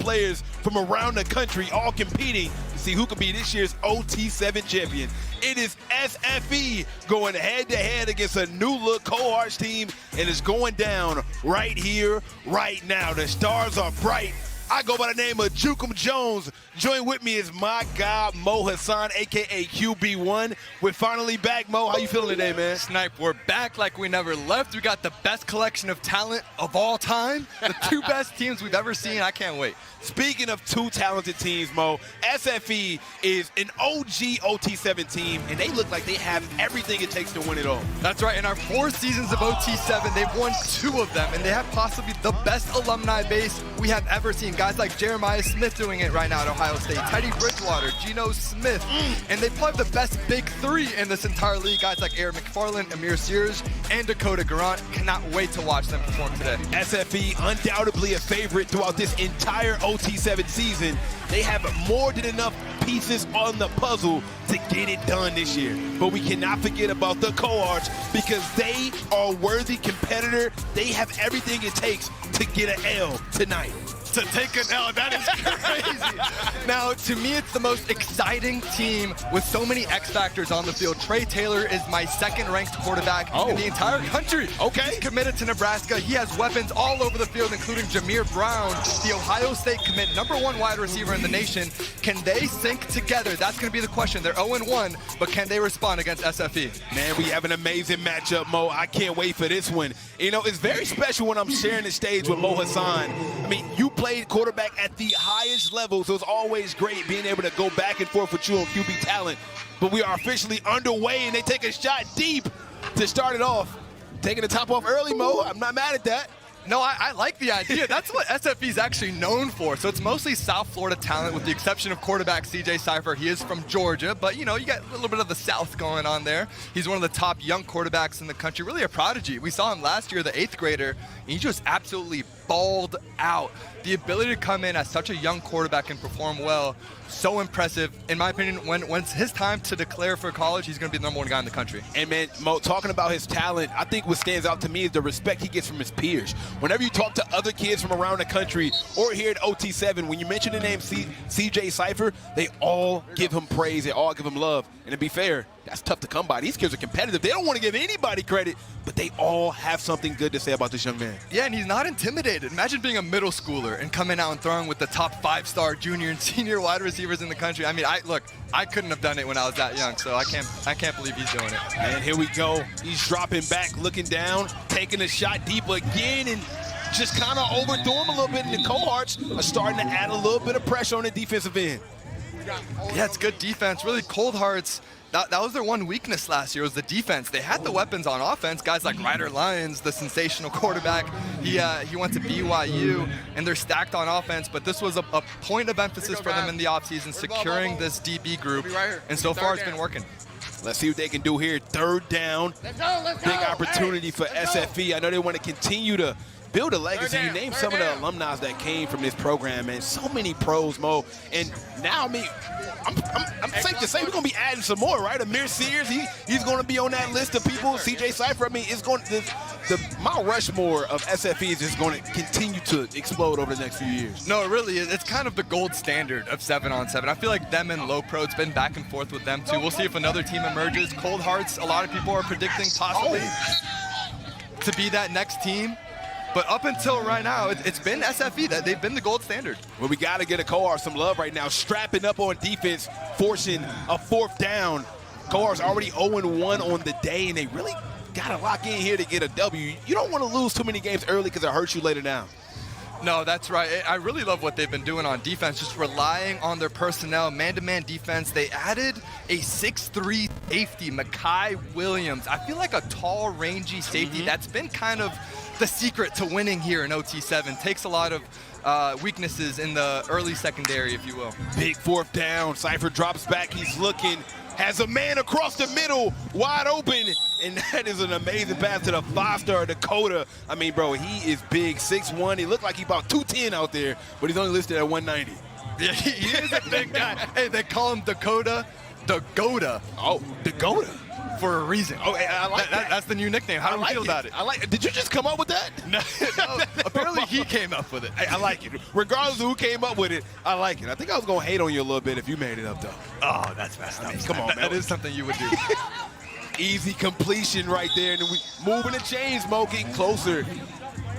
players from around the country all competing to see who could be this year's OT7 champion. It is SFE going head-to-head against a new-look cohorts team, and it's going down right here, right now. The stars are bright. I go by the name of Jukum Jones. Join with me is my guy, Mo Hassan, a.k.a. QB1. We're finally back, Mo. How you feeling today, man? Snipe, we're back like we never left. We got the best collection of talent of all time. The two best teams we've ever seen. I can't wait. Speaking of two talented teams, Mo, SFE is an OG OT7 team, and they look like they have everything it takes to win it all. That's right. In our 4 seasons of OT7, they've won 2 of them, and they have possibly the best alumni base we have ever seen. Guys like Jeremiah Smith doing it right now at Ohio State, Teddy Bridgewater, Geno Smith, and they probably have the best big 3 in this entire league. Guys like Aaron McFarland, Amir Sears, and Dakota Garant. Cannot wait to watch them perform today. SFE undoubtedly a favorite throughout this entire OT7 season. They have more than enough pieces on the puzzle to get it done this year. But we cannot forget about the cohorts because they are a worthy competitor. They have everything it takes to get an L tonight. To take an L, that is crazy. Now, to me, it's the most exciting team with so many X factors on the field. Trey Taylor is my 2nd-ranked quarterback in the entire country. Okay. He's committed to Nebraska. He has weapons all over the field, including Jameer Brown, the Ohio State commit, #1 wide receiver in the nation. Can they sync together? That's going to be the question. They're 0-1, but can they respond against SFE? Man, we have an amazing matchup, Mo. I can't wait for this one. You know, it's very special when I'm sharing the stage with Mo Hassan. I mean, you played quarterback at the highest level, so it's always great being able to go back and forth with you on QB talent. But we are officially underway, and they take a shot deep to start it off. Taking the top off early, Mo. I'm not mad at that. No, I like the idea. That's what SFE is actually known for. So it's mostly South Florida talent with the exception of quarterback CJ Cypher. He is from Georgia, but, you know, you got a little bit of the South going on there. He's one of the top young quarterbacks in the country, really a prodigy. We saw him last year, the 8th grader, and he just absolutely balled out. The ability to come in as such a young quarterback and perform well, so impressive. In my opinion, when it's his time to declare for college, he's going to be the #1 guy in the country. And, man, Mo, talking about his talent, I think what stands out to me is the respect he gets from his peers. Whenever you talk to other kids from around the country or here at OT7, when you mention the name CJ Cypher, they all give him praise. They all give him love. And to be fair, that's tough to come by. These kids are competitive. They don't want to give anybody credit, but they all have something good to say about this young man. Yeah, and he's not intimidated. Imagine being a middle schooler and coming out and throwing with the top 5-star junior and senior wide receivers in the country. I mean, I couldn't have done it when I was that young, so I can't believe he's doing it. And here we go. He's dropping back, looking down, taking a shot deep again, and just kind of overthrew him a little bit. And the cohorts are starting to add a little bit of pressure on the defensive end. Yeah, it's good defense. Really, Cold Hearts, that was their one weakness last year, was the defense. They had the weapons on offense. Guys like Ryder Lyons, the sensational quarterback, he went to BYU, and they're stacked on offense, but this was a point of emphasis for them in the offseason, securing this DB group, and so far it's been working. Let's see what they can do here. 3rd down. Big opportunity for SFE. I know they want to continue to build a legacy. You name some of the alumni that came from this program, man. So many pros, Mo. And now, I mean, I'm safe to say we're going to be adding some more, right? Amir Sears, he's going to be on that list of people. CJ Cypher, I mean, it's going to, the Mount Rushmore of SFE is just going to continue to explode over the next few years. No, it really is. It's kind of the gold standard of 7-on-7. I feel like them and Low Pro, it's been back and forth with them too. We'll see if another team emerges. Cold Hearts, a lot of people are predicting possibly to be that next team. But up until right now, it's been SFE. That they've been the gold standard. Well, we got to get a cohort some love right now. Strapping up on defense, forcing a 4th down. Cohort's already 0-1 on the day, and they really got to lock in here to get a W. You don't want to lose too many games early because it hurts you later down. No, that's right. I really love what they've been doing on defense, just relying on their personnel, man-to-man defense. They added a 6'3" safety, Mekhi Williams. I feel like a tall, rangy safety. That's been kind of the secret to winning here in OT7. Takes a lot of weaknesses in the early secondary, if you will. Big 4th down. Cypher drops back. He's looking. Has a man across the middle, wide open, and that is an amazing pass to the 5-star Dakota. I mean, bro, he is big, 6'1". He looked like he's about 210 out there, but he's only listed at 190. Yeah, he is a big guy. Hey, they call him Dakota. Dagoda. Oh, Dagoda. for a reason. Oh, I like that. That's the new nickname. How do you feel about it? I like it. Did you just come up with that? No, apparently he came up with it. I like it. Regardless of who came up with it, I like it. I think I was going to hate on you a little bit if you made it up, though. Oh, that's messed up. Come on, man. That is something you would do. Easy completion right there. And then we moving the chains, Mo, getting closer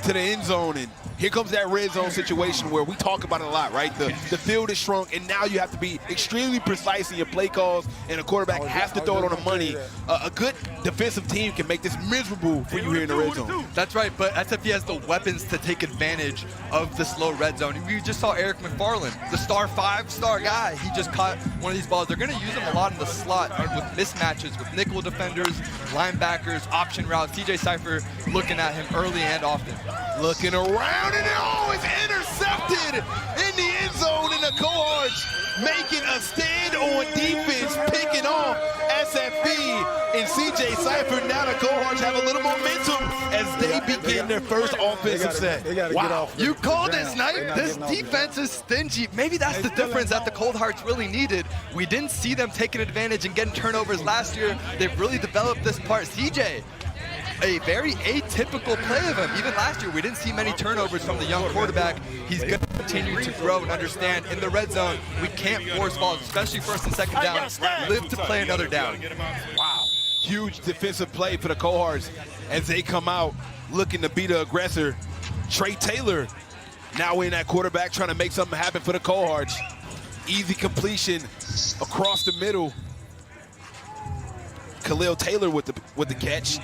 to the end zone. And here comes that red zone situation where we talk about it a lot, right? The field is shrunk, and now you have to be extremely precise in your play calls, and a quarterback has to throw it on the money. A good defensive team can make this miserable for you here in the red zone. That's right, but SFE has the weapons to take advantage of the slow red zone. We just saw Eric McFarland, the five-star guy. He just caught one of these balls. They're going to use him a lot in the slot with mismatches with nickel defenders, linebackers, option routes. CJ Cypher looking at him early and often. Looking around, and it's intercepted in the end zone, and the cohorts making a stand on defense, picking off SFE and CJ Cypher. Now the cohorts have a little momentum as they begin their first offensive set. Wow, you called it, Snipe. This defense is stingy. Maybe that's the difference that the Cold Hearts really needed. We didn't see them taking advantage and getting turnovers last year. They've really developed this part. CJ, a very atypical play of him. Even last year, we didn't see many turnovers from the young quarterback. He's going to continue to grow and understand in the red zone, we can't force balls, especially first and second down. Live to play another down. Wow. Huge defensive play for the cohorts as they come out looking to be the aggressor. Trey Taylor now in that quarterback trying to make something happen for the cohorts. Easy completion across the middle. Khalil Taylor with the catch.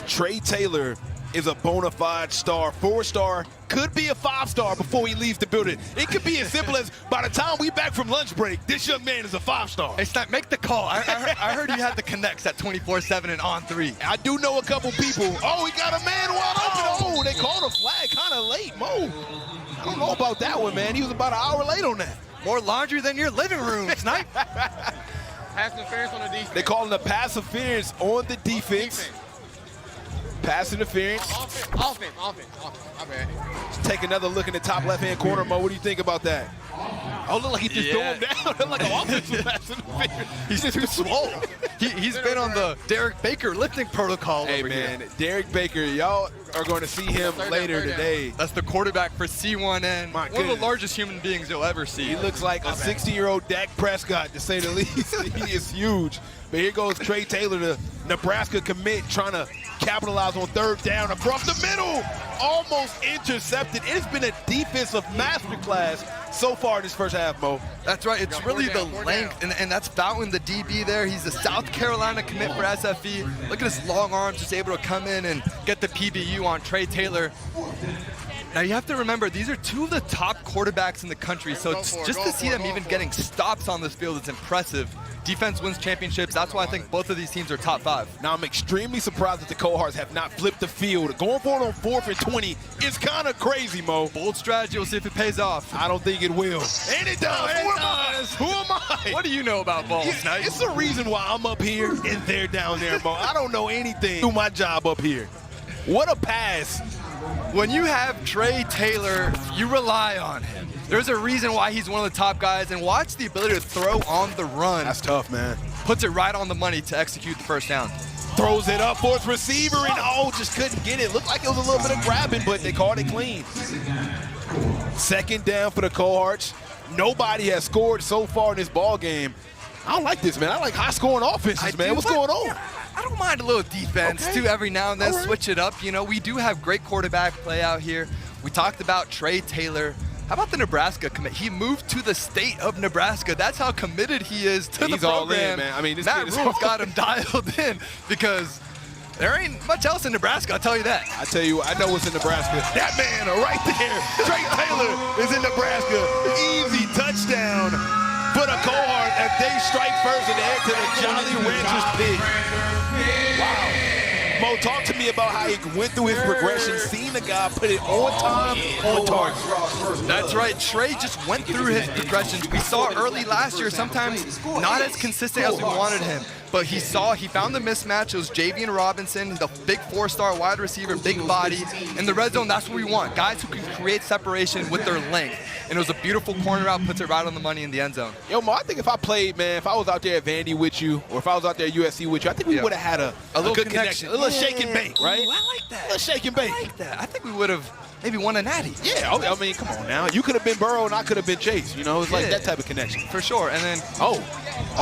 Trey Taylor is a bona fide star, 4-star, could be a 5-star before he leaves the building. It could be as simple as by the time we back from lunch break, this young man is a 5-star. Hey, Snap, make the call. I heard you had the connects at 24/7 and on 3. I do know a couple people. Oh, he got a man wide open. Oh, they called a flag kind of late, Mo. I don't know about that one, man. He was about an hour late on that. More laundry than your living room, Snipe. Pass interference on the defense. They calling a pass interference on the defense. Pass interference. Offense. My bad. Let's take another look in the top left-hand corner, Mo. What do you think about that? Oh, look like he just threw him down. Look like an offensive pass interference. He's just too swole. He's been on the Derek Baker lifting protocol over here. here. Derek Baker, y'all are going to see him later today. That's the quarterback for C1N. One of the largest human beings you'll ever see. He looks like a 60-year-old Dak Prescott, to say the least. He is huge. But here goes Trey Taylor, the Nebraska commit, trying to capitalize on third down across the middle. Almost intercepted. It's been a defensive masterclass so far in this first half, Mo. That's right. It's really the length, and that's Fountain, the DB there. He's the South Carolina commit for SFE. Look at his long arms, just able to come in and get the PBU on Trey Taylor. Now, you have to remember, these are two of the top quarterbacks in the country, so just to see them even getting stops on this field is impressive. Defense wins championships. That's why I think both of these teams are top 5. Now, I'm extremely surprised that the cohorts have not flipped the field. Going for it on 4th and 20 is kind of crazy, Mo. Bold strategy. We'll see if it pays off. I don't think it will. And it does. Who am I? What do you know about ball, Snipe? It's the reason why I'm up here and they're down there, Mo. I don't know anything. Do my job up here. What a pass. When you have Trey Taylor, you rely on him. There's a reason why he's one of the top guys, and watch the ability to throw on the run. That's tough, man. Puts it right on the money to execute the first down. Throws it up for his receiver, and just couldn't get it. Looked like it was a little bit of grabbing, but they called it clean. Second down for the cohorts. Nobody has scored so far in this ball game. I don't like this, man. I like high-scoring offenses, man. What's going on? I don't mind a little defense, too, every now and then. Switch it up. You know, we do have great quarterback play out here. We talked about Trey Taylor. How about the Nebraska commit? He moved to the state of Nebraska. That's how committed he is to the program. He's all in, man. I mean, this Matt Rule's got him dialed in because there ain't much else in Nebraska, I'll tell you that. I tell you what, I know what's in Nebraska. That man right there, Trey Taylor, is in Nebraska. Easy touchdown for the cohort as they strike first and head to the Jolly Ranchers pit. Wow. Mo, talk to me about how he went through his progression, seeing the guy put it on time, on target. That's right. Trey just went through his progressions. We saw early last year, sometimes not as consistent as we wanted him. But he found the mismatch. It was Javian Robinson, the big 4-star wide receiver, big body. In the red zone, that's what we want. Guys who can create separation with their length. and it was a beautiful corner route, puts it right on the money in the end zone. Yo, Mo, I think if I played, man, if I was out there at Vandy with you, or if I was out there at USC with you, I think we would have had a little good connection. A little shake and bake, right? Ooh, I like that. A little shake and bake. I like that. I think we would have maybe won a natty. Yeah, I mean, come on now. You could have been Burrow and I could have been Chase. You know, it's like that type of connection. For sure. And then, oh,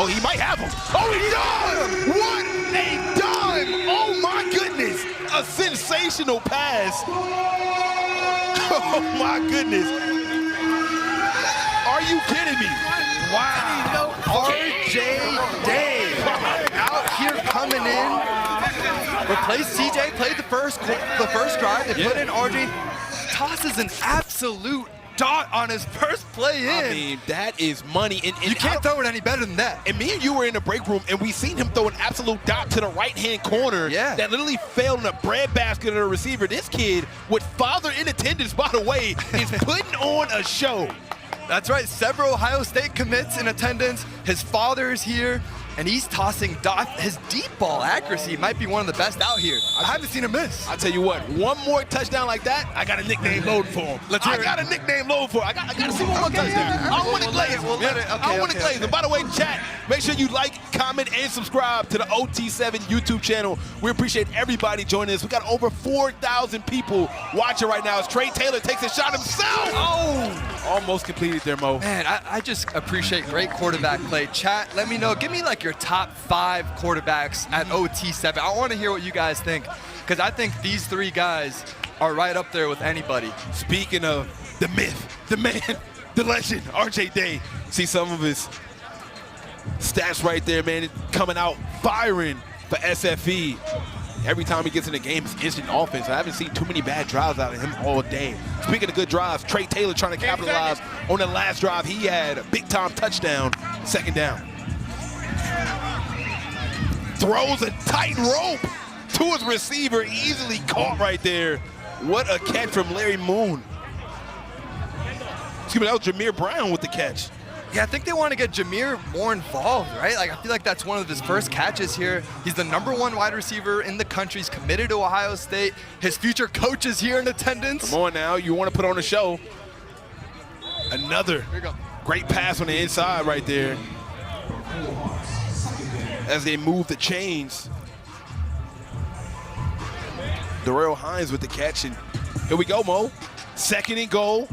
he might have him. Oh, he does! What a dime! Oh, my goodness! A sensational pass. Oh, my goodness. Are you kidding me? wow. RJ Day out here coming in. Replaced CJ, played the first drive. They put in RJ. Tosses an absolute dot on his first play in. I mean, that is money. And you can't throw it any better than that. And me and you were in the break room, and we seen him throw an absolute dot to the right-hand corner that literally fell in a breadbasket of the receiver. This kid, with father in attendance, by the way, is putting on a show. That's right. Several Ohio State commits in attendance. His father is here, and he's tossing dot. His deep ball accuracy might be one of the best out here. I haven't seen him miss. I'll tell you what, one more touchdown like that, I got a nickname loaded for him. Let's hear it. I got a nickname loaded for him. I got to see one more touchdown. I want to glaze him. I want to glaze him. By the way, chat, make sure you like, comment, and subscribe to the OT7 YouTube channel. We appreciate everybody joining us. We got over 4,000 people watching right now as Trey Taylor takes a shot himself. Oh, almost completed there, Mo. Man, I just appreciate great quarterback play. Chat, let me know. Give me like your top 5 quarterbacks at OT7. I want to hear what you guys think, because I think these 3 guys are right up there with anybody. Speaking of the myth, the man, the legend, RJ Day. See some of his stats right there, man, coming out firing for SFE. Every time he gets in the game, it's instant offense. I haven't seen too many bad drives out of him all day. Speaking of good drives, Trey Taylor trying to capitalize on the last drive. He had a big-time touchdown, second down. Throws a tight rope to his receiver, easily caught right there. What a catch from Larry Moon. Excuse me, that was Jameer Brown with the catch. Yeah, I think they want to get Jameer more involved, right? Like, I feel like that's one of his first catches here. He's the #1 wide receiver in the country. He's committed to Ohio State. His future coach is here in attendance. Come on now, you want to put on a show. Another great pass on the inside right there. As they move the chains. Darrell Hines with the catch, and here we go, Mo. Second and goal.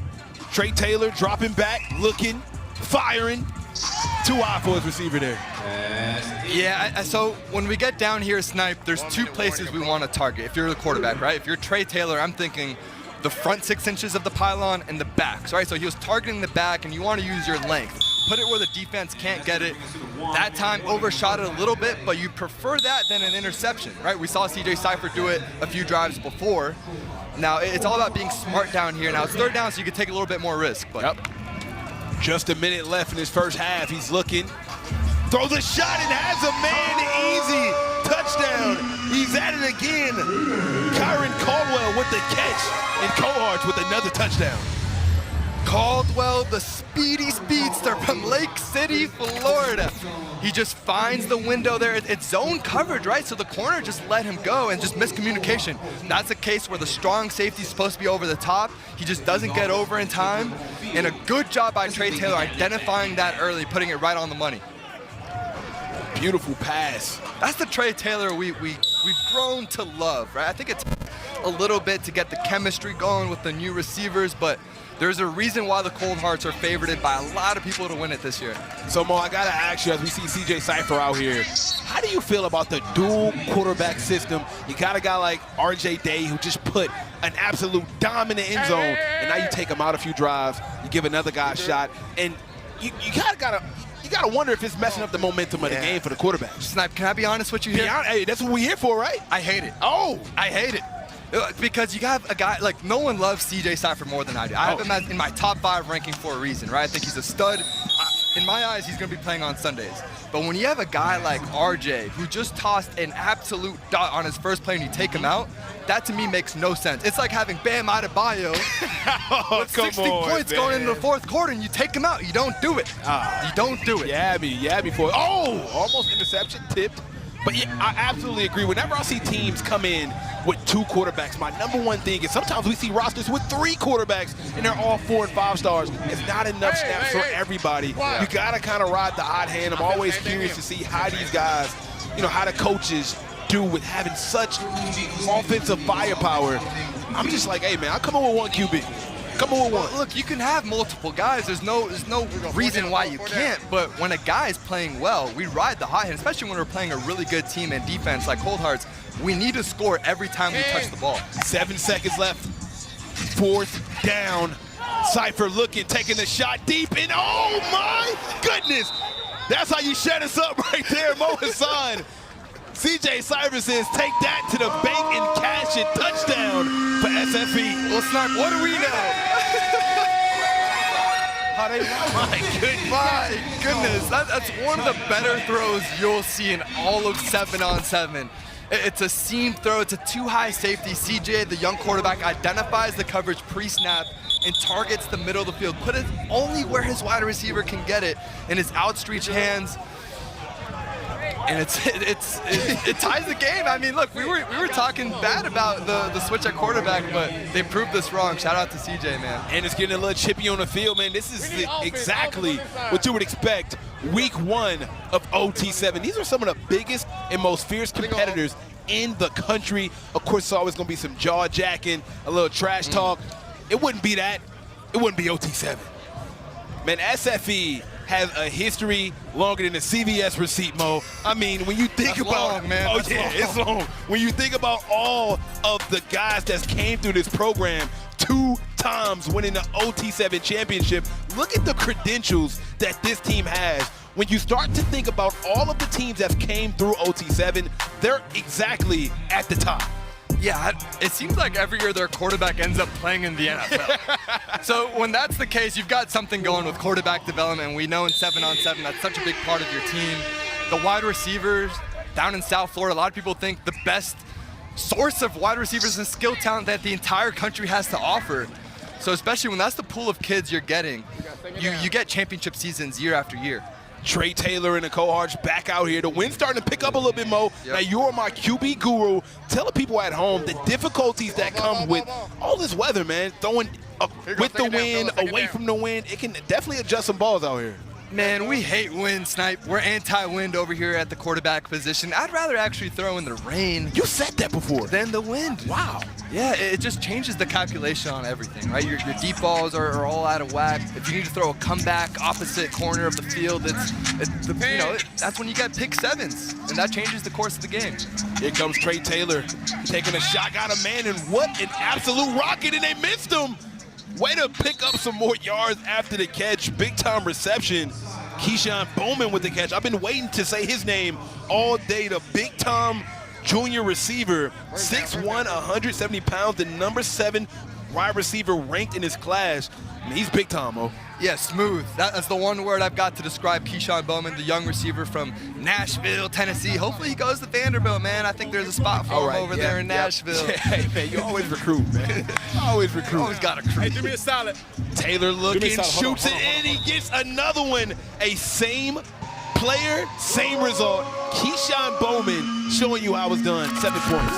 Trey Taylor dropping back, looking, firing. Too high for his receiver there. Yeah, so when we get down here, Snipe, there's 2 places we want to target. If you're the quarterback, right? If you're Trey Taylor, I'm thinking the front 6 inches of the pylon and the backs, right? So he was targeting the back, and you want to use your length. Put it where the defense can't get it. That time overshot it a little bit, but you prefer that than an interception, right? We saw CJ Cypher do it a few drives before. Now, it's all about being smart down here. Now, it's 3rd down, so you can take a little bit more risk. But Just a minute left in his first half. He's looking, throws a shot and has a man easy. Touchdown. He's at it again. Kyron Caldwell with the catch, and Cohart with another touchdown. Caldwell, the speedy speedster from Lake City, Florida. He just finds the window there. It's zone coverage, right? So the corner just let him go, and just miscommunication. That's a case where the strong safety is supposed to be over the top. He just doesn't get over in time. And a good job by Trey Taylor identifying that early, putting it right on the money. Beautiful pass. That's the Trey Taylor we've grown to love, right? I think it's a little bit to get the chemistry going with the new receivers, but there's a reason why the Cold Hearts are favorited by a lot of people to win it this year. So, Mo, I got to ask you, as we see CJ Cypher out here, how do you feel about the dual quarterback system? You got a guy like RJ Day who just put an absolute dime in the end zone, and now you take him out a few drives, you give another guy a shot, and you gotta wonder if it's messing up the momentum of the game for the quarterback. Snipe, can I be honest with you here? Hey, that's what we're here for, right? I hate it. Oh, I hate it. Because you have a guy, like, no one loves CJ Cypher more than I do. I have him in my top 5 ranking for a reason, right? I think he's a stud. In my eyes, he's going to be playing on Sundays. But when you have a guy like RJ who just tossed an absolute dot on his first play and you take him out, that to me makes no sense. It's like having Bam Adebayo with 60 points going into the 4th quarter and you take him out. You don't do it. You don't do it. Yeah, me for it. Oh, almost interception, tipped. But yeah, I absolutely agree. Whenever I see teams come in with 2 quarterbacks, my number one thing is sometimes we see rosters with 3 quarterbacks and they're all 4 and 5 stars. It's not enough snaps for everybody. You got to kind of ride the hot hand. I'm always curious to see how these guys, how the coaches do with having such offensive firepower. I'm just like, hey, man, I'll come in with 1 QB. Come on, look, you can have multiple guys. There's no reason why you can't. But when a guy is playing well, we ride the hot hand, especially when we're playing a really good team and defense like Cold Hearts. We need to score every time we touch the ball. 7 seconds left. 4th down. Cypher looking, taking the shot deep, and oh my goodness! That's how you shut us up right there, Mo Hassan. CJ Cypher says, take that to the bank and cash it. Touchdown for SFE. Well, Snark, what do we know? My goodness. That's one of the better throws you'll see in all of 7-on-7. It's a seam throw. It's a too-high safety. CJ, the young quarterback, identifies the coverage pre-snap and targets the middle of the field. Put it only where his wide receiver can get it in his outstretched hands. And it ties the game. I mean, look, we were talking bad about the switch at quarterback, but they proved this wrong. Shout out to CJ, man. And it's getting a little chippy on the field, man. This is exactly what you would expect week 1 of OT7. These are some of the biggest and most fierce competitors in the country. Of course, it's always going to be some jaw jacking, a little trash talk. It wouldn't be that. It wouldn't be OT7. Man, SFE has a history longer than a CVS receipt, Mo. I mean, when you think about, long, man. It's long. When you think about all of the guys that came through this program, 2 times winning the OT7 Championship, look at the credentials that this team has. When you start to think about all of the teams that came through OT7, they're exactly at the top. Yeah, it seems like every year their quarterback ends up playing in the NFL. So when that's the case, you've got something going with quarterback development. We know in 7-on-7, that's such a big part of your team. The wide receivers down in South Florida, a lot of people think the best source of wide receivers and skill talent that the entire country has to offer. So especially when that's the pool of kids you're getting, you get championship seasons year after year. Trey Taylor and the cohorts back out here. The wind's starting to pick up a little bit, Mo. Now, you're my QB guru. Tell the people at home the difficulties that come with all this weather, man. Throwing with the wind, away from the wind. It can definitely adjust some balls out here. Man, we hate wind, Snipe. We're anti-wind over here at the quarterback position. I'd rather actually throw in the rain. You said that before. Than the wind. Wow. Yeah, it just changes the calculation on everything, right? Your deep balls are all out of whack. If you need to throw a comeback opposite corner of the field, that's when you get pick 7s, and that changes the course of the game. Here comes Trey Taylor taking a shot, got a man, and what an absolute rocket, and they missed him. Way to pick up some more yards after the catch. Big time reception. Keyshawn Bowman with the catch. I've been waiting to say his name all day. The big time junior receiver, 6'1", 170 pounds, the number 7 wide receiver ranked in his class. I mean, he's big time, Mo. Yeah, smooth. That's the one word I've got to describe Keyshawn Bowman, the young receiver from Nashville, Tennessee. Hopefully he goes to Vanderbilt, man. I think there's a spot for him over there in Nashville. Hey, man, you always recruit, man. Always recruit. Always got to recruit. Hey, do me a solid. Taylor looking, shoots it in, he gets another one. A same player, same result. Keyshawn Bowman showing you how it's done. 7 points.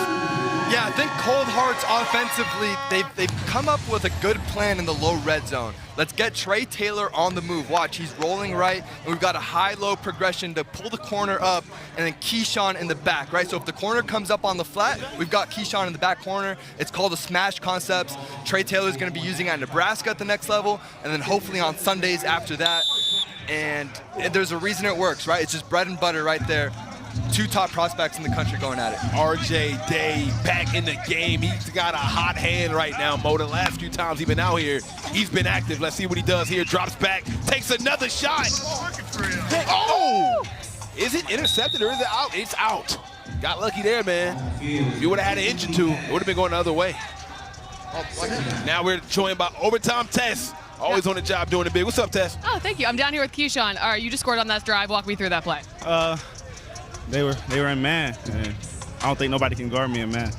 Yeah, I think Cold Hearts offensively, they've come up with a good plan in the low red zone. Let's get Trey Taylor on the move. Watch, he's rolling right, and we've got a high-low progression to pull the corner up, and then Keyshawn in the back, right? So if the corner comes up on the flat, we've got Keyshawn in the back corner. It's called a smash concepts. Trey Taylor's going to be using at Nebraska at the next level, and then hopefully on Sundays after that. And there's a reason it works, right? It's just bread and butter right there. 2 top prospects in the country going at it. RJ Day back in the game. He's got a hot hand right now, Mo. The last few times he's been out here, he's been active. Let's see what he does here. Drops back, takes another shot. Oh! Is it intercepted or is it out? It's out. Got lucky there, man. If you would have had an inch or 2, it would have been going the other way. Now we're joined by Overtime Tess. Always on the job doing it big. What's up, Tess? Oh, thank you. I'm down here with Keyshawn. All right, you just scored on that drive. Walk me through that play. They were in man, and I don't think nobody can guard me in man.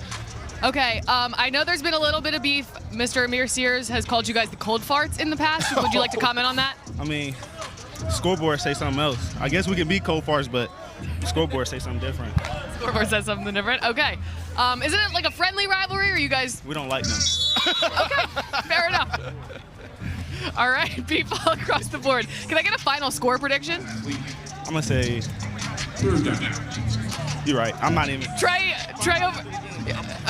Okay, I know there's been a little bit of beef. Mr. Amir Sears has called you guys the cold farts in the past. Would you like to comment on that? I mean, scoreboard say something else. I guess we can be cold farts, but scoreboard say something different. Scoreboard says something different. Okay. Isn't it like a friendly rivalry, or you guys? We don't like them. Okay, fair enough. All right, people across the board. Can I get a final score prediction? I'm gonna say. You're right. I'm not even. Trey over.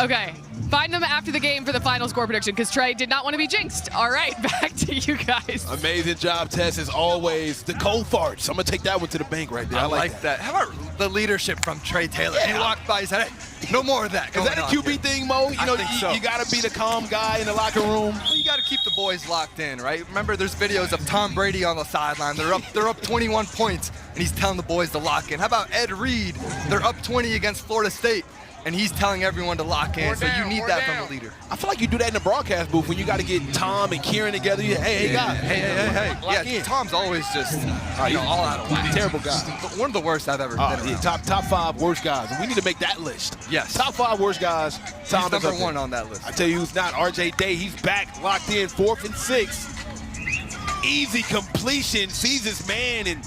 Okay. Find them after the game for the final score prediction, because Trey did not want to be jinxed. All right, back to you guys. Amazing job, Tess, as always. The cold farts. I'm going to take that one to the bank right there. I like that. How about the leadership from Trey Taylor? Yeah. He walked by, he said, hey, no more of that. Is that a QB thing, Mo? You know, think so. you got to be the calm guy in the locker room. Well, you got to keep the boys locked in, right? Remember, there's videos of Tom Brady on the sideline. They're up 21 points, and he's telling the boys to lock in. How about Ed Reed? They're up 20 against Florida State, and he's telling everyone to lock in. So you need that from a leader. I feel like you do that in the broadcast booth when you got to get Tom and Kieran together. Hey, guys. Hey. Lock Yeah, in. Tom's always just all out of whack. Terrible guy. One of the worst I've ever been around. Yeah, top 5 worst guys. We need to make that list. Yes. Top 5 worst guys. Tom He's is number up there. 1 on that list. I tell you who's not. RJ Day, he's back, locked in, 4th and 6. Easy completion, sees his man and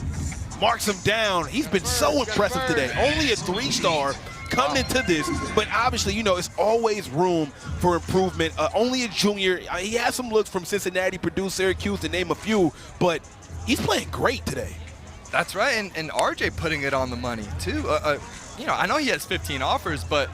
marks him down. He's been so impressive today. Only a 3-star coming into this, but obviously, you know, it's always room for improvement. Only a junior. He has some looks from Cincinnati, Purdue, Syracuse, to name a few, but he's playing great today. That's right, and RJ putting it on the money, too. You know, I know he has 15 offers, but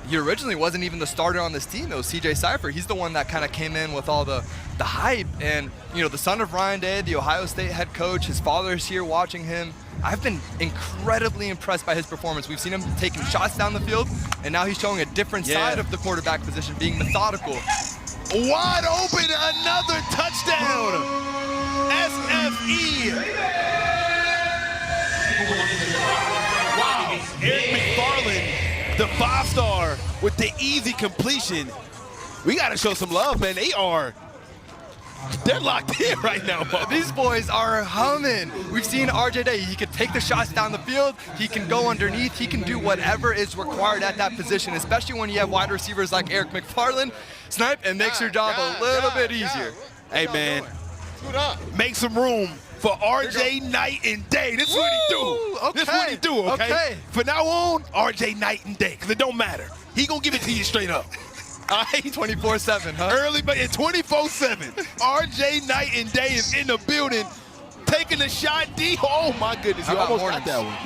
he originally wasn't even the starter on this team. It was CJ Cypher. He's the one that kind of came in with all the hype. And, you know, the son of Ryan Day, the Ohio State head coach, his father's here watching him. I've been incredibly impressed by his performance. We've seen him taking shots down the field, and now he's showing a different side of the quarterback position, being methodical. Wide open, another touchdown. SFE. Wow, Eric McFarland, the 5-star with the easy completion. We got to show some love, man. They're locked in right now, Bob. These boys are humming. We've seen RJ Day. He can take the shots down the field. He can go underneath. He can do whatever is required at that position, especially when you have wide receivers like Eric McFarland. Snipe and makes your job a little bit easier. Hey, man, make some room for RJ night and day. This is what he do. Okay. This is what he do, okay? From now on, RJ night and day, because it don't matter. He gonna give it to you straight up. All right? 24/7, huh? Early, but it's 24/7. RJ night and day is in the building, taking a shot D. Oh, my goodness. How You about almost mornings? got that one.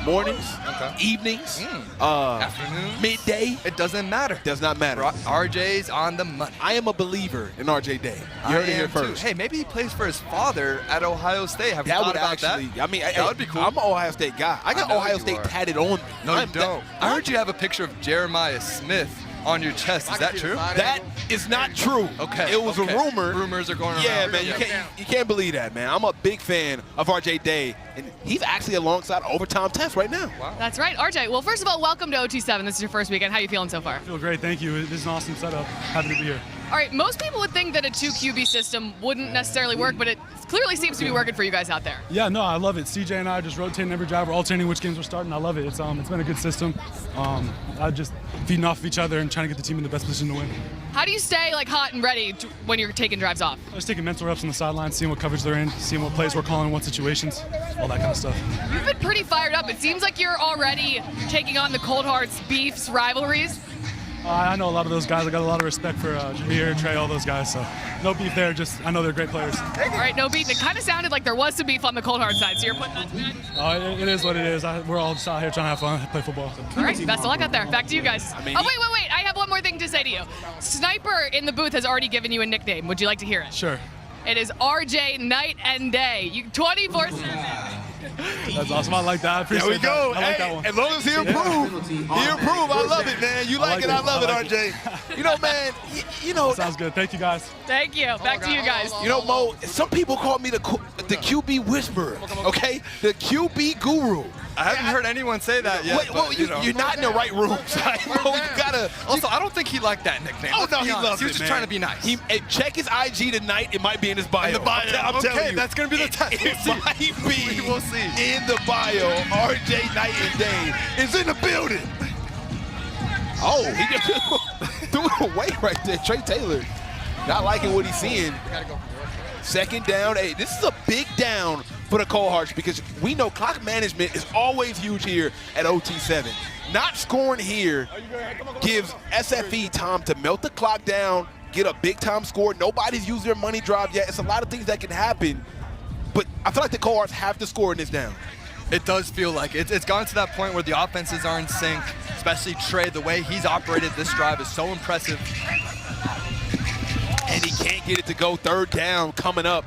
Mornings, evenings, Afternoon, midday. It doesn't matter. Does not matter. RJ's on the money. I am a believer in RJ Day. You heard it here first. Hey, maybe he plays for his father at Ohio State. Have you That thought would about actually, that? I mean, that would be cool. I'm an Ohio State guy. I got know Ohio you State are. tatted on me. No, you don't. I heard you have a picture of Jeremiah Smith on your chest. Is that true? That is not true. Okay. It was a rumor. Rumors are going around. Yeah, man, you can't believe that, man. I'm a big fan of RJ Day, and he's actually alongside Overtime Test right now. Wow. That's right. RJ, well, first of all, welcome to OT7. This is your first weekend. How are you feeling so far? I feel great, thank you. This is an awesome setup. Happy to be here. All right, most people would think that a 2 QB system wouldn't necessarily work, but it clearly seems to be working for you guys out there. Yeah, no, I love it. CJ and I are just rotating every drive. We're alternating which games we're starting. I love it. It's been a good system. I just feeding off of each other and trying to get the team in the best position to win. How do you stay like hot and ready when you're taking drives off? Just taking mental reps on the sideline, seeing what coverage they're in, seeing what plays we're calling in what situations, all that kind of stuff. You've been pretty fired up. It seems like you're already taking on the Cold Hearts, Beefs, rivalries. I know a lot of those guys. I got a lot of respect for Jameer, Trey, all those guys. So no beef there. Just I know they're great players. All right, no beef. It kind of sounded like there was some beef on the Cold Heart side, so you're putting that to bed. It is what it is. We're all just out here trying to have fun, play football. All right, best of luck out there. Back to you guys. I mean, wait. I have one more thing to say to you. Sniper in the booth has already given you a nickname. Would you like to hear it? Sure. It is RJ Night and Day. You 24/7. That's awesome. I like that. I appreciate There we go. that. I like Hey, that one. as long as he improve, he improve. I love it, man. You like it, I love it, RJ. You know, man, you know. Sounds good. Thank you, guys. Thank you. Back to you guys. You know, Mo, some people call me the QB whisperer, okay? The QB guru. I haven't heard anyone say that yet. Wait, well, but, you're not in the right room, right? Mo, you gotta. Also, I don't think he liked that nickname. Oh, Let's no, be he honest. loves it, He was just man. trying to be nice. Check his IG tonight. It might be in his bio. In the bio. I'm telling Okay, you. that's gonna be the test. It might be We'll see. in the bio. RJ Night and Day is in the building. Oh, he just threw it away right there. Trey Taylor. Not liking what he's seeing. Second down. Hey, this is a big down for the Cold because we know clock management is always huge here at OT7. Not scoring here gives SFE time to melt the clock down, get a big-time score. Nobody's used their money drive yet. It's a lot of things that can happen, but I feel like the Cold have to score in this down. It does feel like it. It's gone to that point where the offenses are in sync, especially Trey. The way he's operated this drive is so impressive. And he can't get it to go. Third down coming up.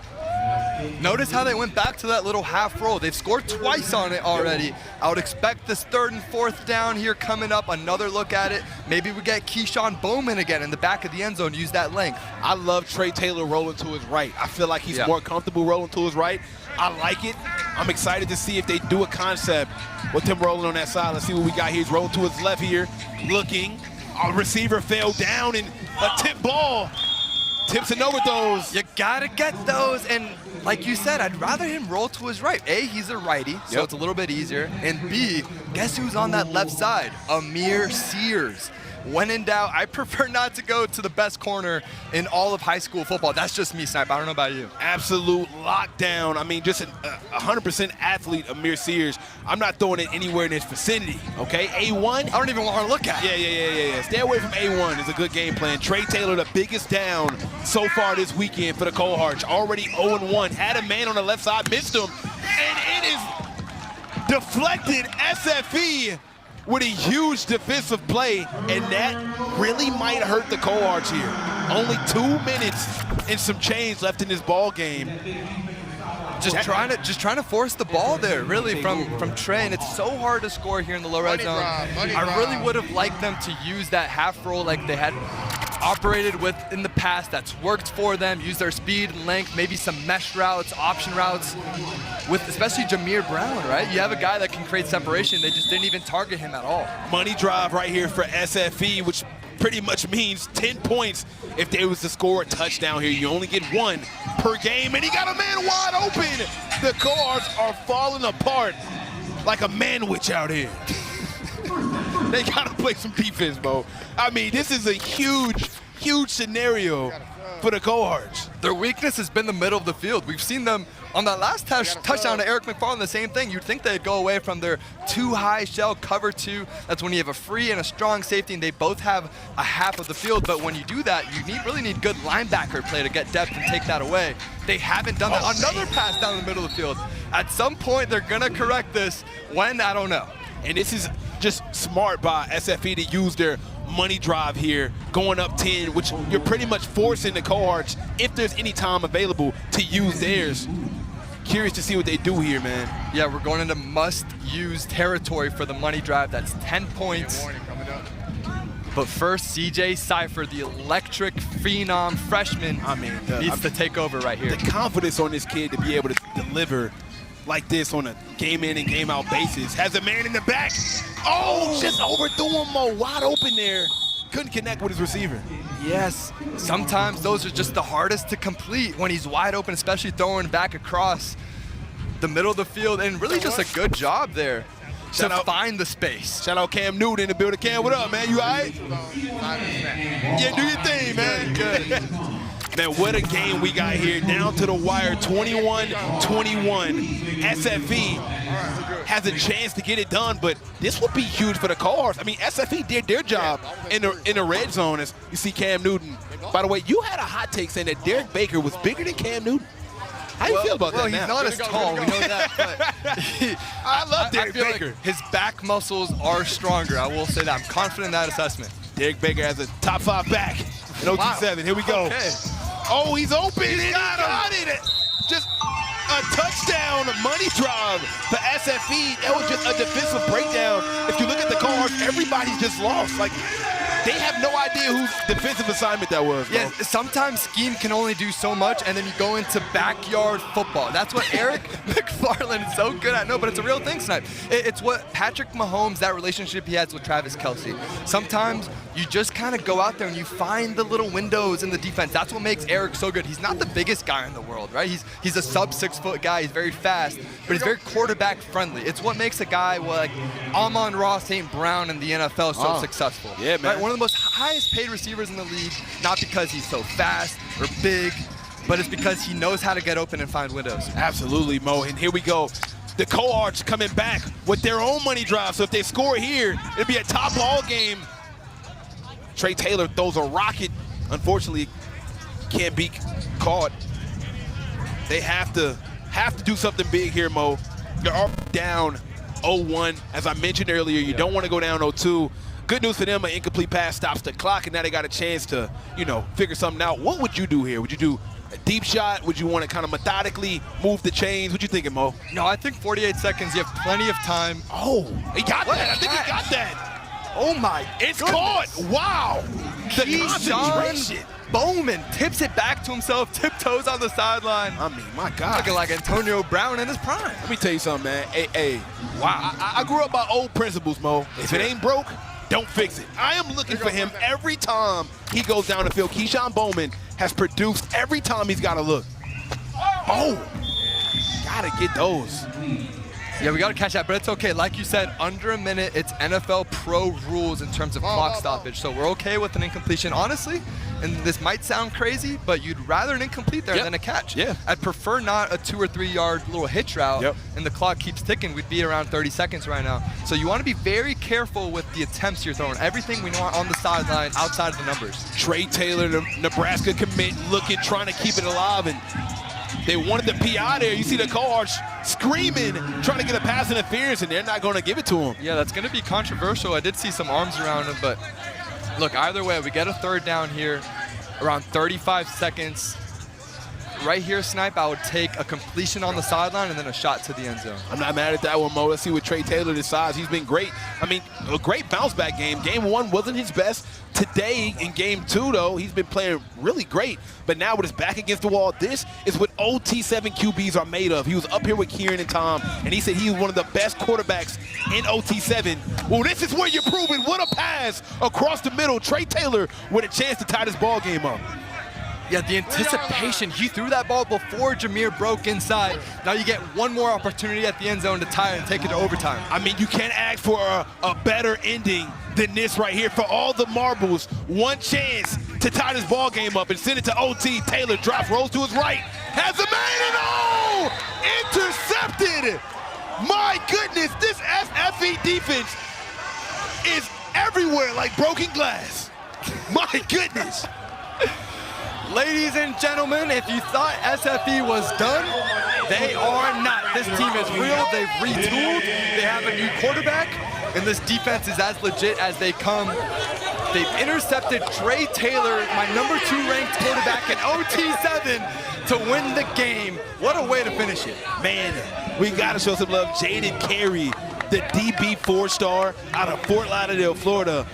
Notice how they went back to that little half roll. They've scored twice on it already. I would expect this third and fourth down here coming up. Another look at it. Maybe we get Keyshawn Bowman again in the back of the end zone. Use that length. I love Trey Taylor rolling to his right. I feel like he's more comfortable rolling to his right. I like it. I'm excited to see if they do a concept with him rolling on that side. Let's see what we got here. He's rolling to his left here. Looking. A receiver fell down and a tip ball. Tips and overdose. You gotta get those, and like you said, I'd rather him roll to his right. A, he's a righty, so it's a little bit easier. And B, guess who's on that left side? Amir Sears. When in doubt, I prefer not to go to the best corner in all of high school football. That's just me, Snipe. I don't know about you. Absolute lockdown. I mean, just a 100% athlete, Amir Sears. I'm not throwing it anywhere in his vicinity, okay? A1. I don't even want to look at it. Yeah. Stay away from A1 is a good game plan. Trey Taylor, the biggest down so far this weekend for the Cold Hearts. Already 0-1. Had a man on the left side, missed him. And it is deflected. SFE with a huge defensive play, and that really might hurt the Cold Hearts here. Only 2 minutes and some change left in this ball game. Just trying to force the ball there, really, from Trey, and it's so hard to score here in the low red zone. I really would have liked them to use that half roll like they had operated with in the past. That's worked for them. Use their speed and length, maybe some mesh routes, option routes, with especially Jameer Brown, right? You have a guy that can create separation. They just didn't even target him at all. Money drive right here for SFE, which pretty much means 10 points if they was to score a touchdown here. You only get 1 per game, and he got a man wide open. The Cards are falling apart like a manwich out here. They gotta play some defense, bro. I mean, this is a huge scenario for the Cohorts. Their weakness has been the middle of the field. We've seen them on that last touchdown to Eric McFarland, the same thing. You'd think they'd go away from their too high shell cover 2. That's when you have a free and a strong safety, and they both have a half of the field. But when you do that, you really need good linebacker play to get depth and take that away. They haven't done that. Another pass down the middle of the field. At some point, they're gonna correct this. When, I don't know. And this is just smart by SFE to use their money drive here, going up 10, which you're pretty much forcing the Cohorts, if there's any time available, to use theirs. Curious to see what they do here, man. Yeah, we're going into must-use territory for the money drive. That's 10 points. But first, CJ Cypher, the electric phenom freshman, needs to take over right here. The confidence on this kid to be able to deliver like this on a game-in and game-out basis. Has a man in the back. Oh, just overthrew him, Mo. Wide open there. Couldn't connect with his receiver. Yes, sometimes those are just the hardest to complete when he's wide open, especially throwing back across the middle of the field, and really just a good job there to find the space. Shout out Cam Newton in the building. Cam, what up, man? You all right? Yeah, do your thing, man. Good. Man, what a game we got here. Down to the wire, 21-21. SFE has a chance to get it done, but this would be huge for the Cards. I mean, SFE did their job in the red zone, as you see Cam Newton. By the way, you had a hot take saying that Derek Baker was bigger than Cam Newton. How do you feel about that now? He's not as tall, we know that, but I love Derek feel Baker. Like his back muscles are stronger. I will say that. I'm confident in that assessment. Derek Baker has a top 5 back in OT7. Here we go. Okay. Oh, he's open, and he got it. Just a touchdown money drive for SFE. That was just a defensive breakdown. If you look at the Cards, everybody's just lost. Like, they have no idea whose defensive assignment that was, bro. Yeah, sometimes scheme can only do so much, and then you go into backyard football. That's what Eric McFarland is so good at. No, but it's a real thing, Snipe. It's what Patrick Mahomes, that relationship he has with Travis Kelce. Sometimes you just kind of go out there and you find the little windows in the defense. That's what makes Eric so good. He's not the biggest guy in the world, right? He's a sub-6-foot guy. He's very fast, but he's very quarterback friendly. It's what makes a guy like Amon-Ra St. Brown in the NFL so successful. Yeah, man. Right? One of the most highest paid receivers in the league, not because he's so fast or big, but it's because he knows how to get open and find windows. Absolutely, Mo. And here we go. The cohorts coming back with their own money drive. So if they score here, it'll be a top ball game. Trey Taylor throws a rocket. Unfortunately, can't be caught. They have to do something big here, Mo. They're already down 0-1. As I mentioned earlier, you don't want to go down 0-2. Good news for them, an incomplete pass stops the clock, and now they got a chance to, figure something out. What would you do here? Would you do a deep shot? Would you want to kind of methodically move the chains? What you thinking, Mo? No, I think 48 seconds, you have plenty of time. Oh, he got that. I think he got that. Oh my, it's caught. Wow. The concentration. Bowman tips it back to himself, tiptoes on the sideline. I mean, my God. Looking like Antonio Brown in his prime. Let me tell you something, man. Hey. Wow. I grew up by old principles, Mo. If it ain't broke, don't fix it. I am looking for him every time he goes down the field. Keyshawn Bowman has produced every time he's got to look. Oh, gotta get those. Yeah, we gotta catch that, but it's okay. Like you said, under a minute, it's NFL pro rules in terms of clock stoppage, so we're okay with an incompletion. Honestly, and this might sound crazy, but you'd rather an incomplete there than a catch. Yeah. I'd prefer not a 2 or 3 yard little hitch route, and the clock keeps ticking. We'd be around 30 seconds right now. So you want to be very careful with the attempts you're throwing. Everything we want on the sideline, outside of the numbers. Trey Taylor, the Nebraska commit, looking, trying to keep it alive, and they wanted the PI there. You see the cohorts screaming, trying to get a pass interference, and they're not going to give it to him. Yeah, that's going to be controversial. I did see some arms around him, but look, either way, we get a third down here, around 35 seconds. Right here, Snipe, I would take a completion on the sideline and then a shot to the end zone. I'm not mad at that one, Mo. Let's see what Trey Taylor decides. He's been great. I mean, a great bounce-back game. Game 1 wasn't his best. Today, in Game 2, though, he's been playing really great. But now with his back against the wall, this is what OT7 QBs are made of. He was up here with Kieran and Tom, and he said he was one of the best quarterbacks in OT7. Well, this is where you're proving. What a pass across the middle. Trey Taylor with a chance to tie this ball game up. Yeah, the anticipation. He threw that ball before Jameer broke inside. Now you get one more opportunity at the end zone to tie it and take it to overtime. I mean, you can't ask for a better ending than this right here. For all the marbles, one chance to tie this ball game up and send it to OT. Taylor drops, rolls to his right, has a man, and intercepted. My goodness, this SFE defense is everywhere like broken glass. My goodness. Ladies and gentlemen, if you thought SFE was done, they are not. This team is real. They've retooled. They have a new quarterback, and this defense is as legit as they come. They've intercepted Trey Taylor, my #2 ranked quarterback in OT7, to win the game. What a way to finish it. Man, we got to show some love. Jaden Carey, the DB 4-star out of Fort Lauderdale, Florida.